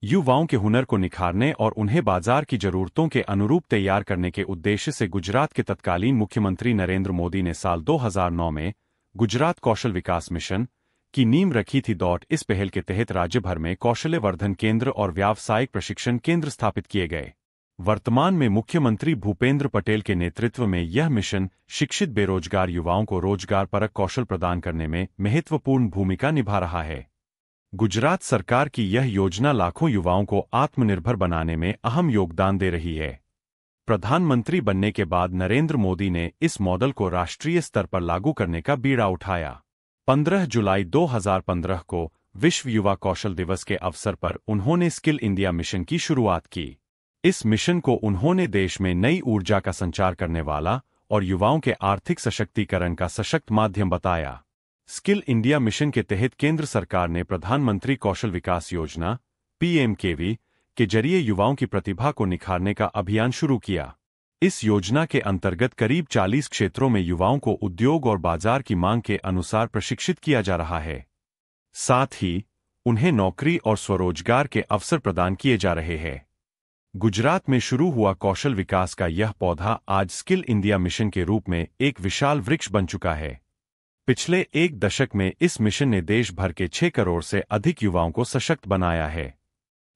युवाओं के हुनर को निखारने और उन्हें बाजार की जरूरतों के अनुरूप तैयार करने के उद्देश्य से गुजरात के तत्कालीन मुख्यमंत्री नरेंद्र मोदी ने साल 2009 में गुजरात कौशल विकास मिशन की नींव रखी थी। इस पहल के तहत राज्य भर में कौशल्यवर्धन केंद्र और व्यावसायिक प्रशिक्षण केंद्र स्थापित किए गए। वर्तमान में मुख्यमंत्री भूपेंद्र पटेल के नेतृत्व में यह मिशन शिक्षित बेरोजगार युवाओं को रोजगारपरक कौशल प्रदान करने में महत्वपूर्ण भूमिका निभा रहा है। गुजरात सरकार की यह योजना लाखों युवाओं को आत्मनिर्भर बनाने में अहम योगदान दे रही है। प्रधानमंत्री बनने के बाद नरेंद्र मोदी ने इस मॉडल को राष्ट्रीय स्तर पर लागू करने का बीड़ा उठाया। 15 जुलाई 2015 को विश्व युवा कौशल दिवस के अवसर पर उन्होंने स्किल इंडिया मिशन की शुरुआत की। इस मिशन को उन्होंने देश में नई ऊर्जा का संचार करने वाला और युवाओं के आर्थिक सशक्तिकरण का सशक्त माध्यम बताया। स्किल इंडिया मिशन के तहत केंद्र सरकार ने प्रधानमंत्री कौशल विकास योजना (पीएमकेवी) के जरिए युवाओं की प्रतिभा को निखारने का अभियान शुरू किया। इस योजना के अंतर्गत करीब 40 क्षेत्रों में युवाओं को उद्योग और बाजार की मांग के अनुसार प्रशिक्षित किया जा रहा है। साथ ही उन्हें नौकरी और स्वरोजगार के अवसर प्रदान किए जा रहे हैं। गुजरात में शुरू हुआ कौशल विकास का यह पौधा आज स्किल इंडिया मिशन के रूप में एक विशाल वृक्ष बन चुका है। पिछले एक दशक में इस मिशन ने देश भर के 6 करोड़ से अधिक युवाओं को सशक्त बनाया है।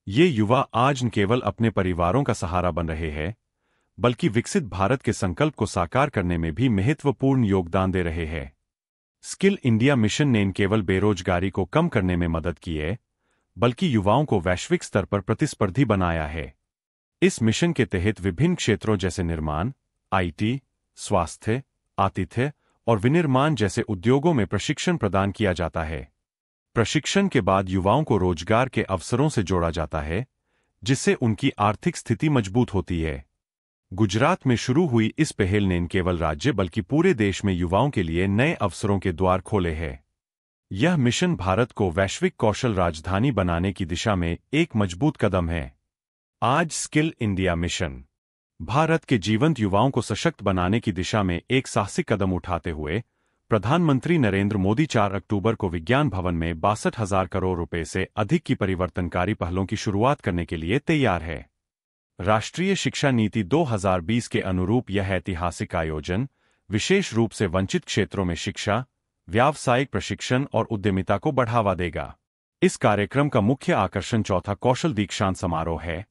ये युवा आज न केवल अपने परिवारों का सहारा बन रहे हैं, बल्कि विकसित भारत के संकल्प को साकार करने में भी महत्वपूर्ण योगदान दे रहे हैं। स्किल इंडिया मिशन ने न केवल बेरोजगारी को कम करने में मदद की है, बल्कि युवाओं को वैश्विक स्तर पर प्रतिस्पर्धी बनाया है। इस मिशन के तहत विभिन्न क्षेत्रों जैसे निर्माण, आईटी, स्वास्थ्य, आतिथ्य और विनिर्माण जैसे उद्योगों में प्रशिक्षण प्रदान किया जाता है। प्रशिक्षण के बाद युवाओं को रोजगार के अवसरों से जोड़ा जाता है, जिससे उनकी आर्थिक स्थिति मजबूत होती है। गुजरात में शुरू हुई इस पहल ने न केवल राज्य बल्कि पूरे देश में युवाओं के लिए नए अवसरों के द्वार खोले हैं। यह मिशन भारत को वैश्विक कौशल राजधानी बनाने की दिशा में एक मजबूत कदम है। आज स्किल इंडिया मिशन भारत के जीवंत युवाओं को सशक्त बनाने की दिशा में एक साहसिक कदम उठाते हुए प्रधानमंत्री नरेंद्र मोदी 4 अक्टूबर को विज्ञान भवन में 62,000 करोड़ रुपए से अधिक की परिवर्तनकारी पहलों की शुरुआत करने के लिए तैयार है। राष्ट्रीय शिक्षा नीति 2020 के अनुरूप यह ऐतिहासिक आयोजन विशेष रूप से वंचित क्षेत्रों में शिक्षा, व्यावसायिक प्रशिक्षण और उद्यमिता को बढ़ावा देगा। इस कार्यक्रम का मुख्य आकर्षण चौथा कौशल दीक्षांत समारोह है,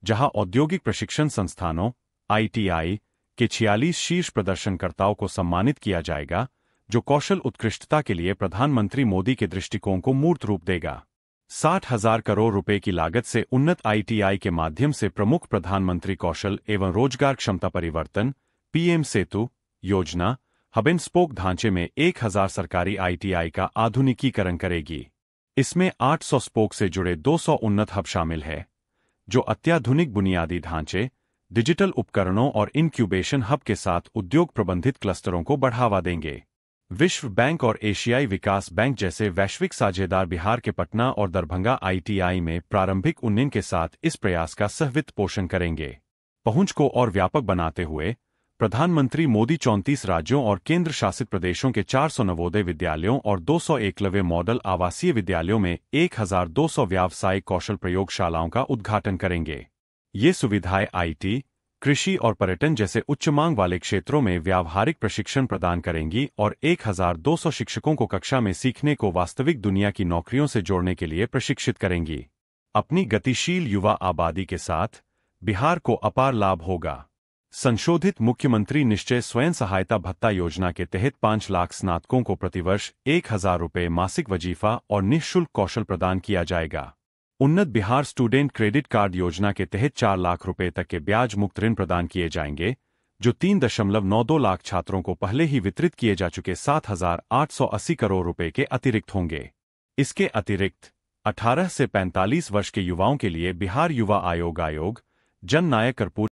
जहां औद्योगिक प्रशिक्षण संस्थानों (आईटीआई) के 46 शीर्ष प्रदर्शनकर्ताओं को सम्मानित किया जाएगा, जो कौशल उत्कृष्टता के लिए प्रधानमंत्री मोदी के दृष्टिकोण को मूर्त रूप देगा। 60,000 करोड़ रुपए की लागत से उन्नत आईटीआई के माध्यम से प्रमुख प्रधानमंत्री कौशल एवं रोजगार क्षमता परिवर्तन (पीएम सेतु) योजना हब एंड स्पोक ढांचे में 1,000 सरकारी आईटीआई का आधुनिकीकरण करेगी। इसमें 800 स्पोक से जुड़े 200 उन्नत हब शामिल है, जो अत्याधुनिक बुनियादी ढांचे, डिजिटल उपकरणों और इनक्यूबेशन हब के साथ उद्योग प्रबंधित क्लस्टरों को बढ़ावा देंगे। विश्व बैंक और एशियाई विकास बैंक जैसे वैश्विक साझेदार बिहार के पटना और दरभंगा आईटीआई में प्रारंभिक उन्नयन के साथ इस प्रयास का सहवित्त पोषण करेंगे। पहुंच को और व्यापक बनाते हुए प्रधानमंत्री मोदी 34 राज्यों और केंद्र शासित प्रदेशों के 400 नवोदय विद्यालयों और 200 एकलव्य मॉडल आवासीय विद्यालयों में 1,200 व्यावसायिक कौशल प्रयोगशालाओं का उद्घाटन करेंगे। ये सुविधाएं आईटी, कृषि और पर्यटन जैसे उच्च मांग वाले क्षेत्रों में व्यावहारिक प्रशिक्षण प्रदान करेंगी और 1,200 शिक्षकों को कक्षा में सीखने को वास्तविक दुनिया की नौकरियों से जोड़ने के लिए प्रशिक्षित करेंगी। अपनी गतिशील युवा आबादी के साथ बिहार को अपार लाभ होगा। संशोधित मुख्यमंत्री निश्चय स्वयं सहायता भत्ता योजना के तहत 5 लाख स्नातकों को प्रतिवर्ष 1,000 रुपये मासिक वजीफा और निःशुल्क कौशल प्रदान किया जाएगा। उन्नत बिहार स्टूडेंट क्रेडिट कार्ड योजना के तहत 4 लाख रुपए तक के ब्याज मुक्त ऋण प्रदान किए जाएंगे, जो 3.92 लाख छात्रों को पहले ही वितरित किए जा चुके 7,880 करोड़ रुपए के अतिरिक्त होंगे। इसके अतिरिक्त 18 से 45 वर्ष के युवाओं के लिए बिहार युवा आयोग जन नायक कर्पूरी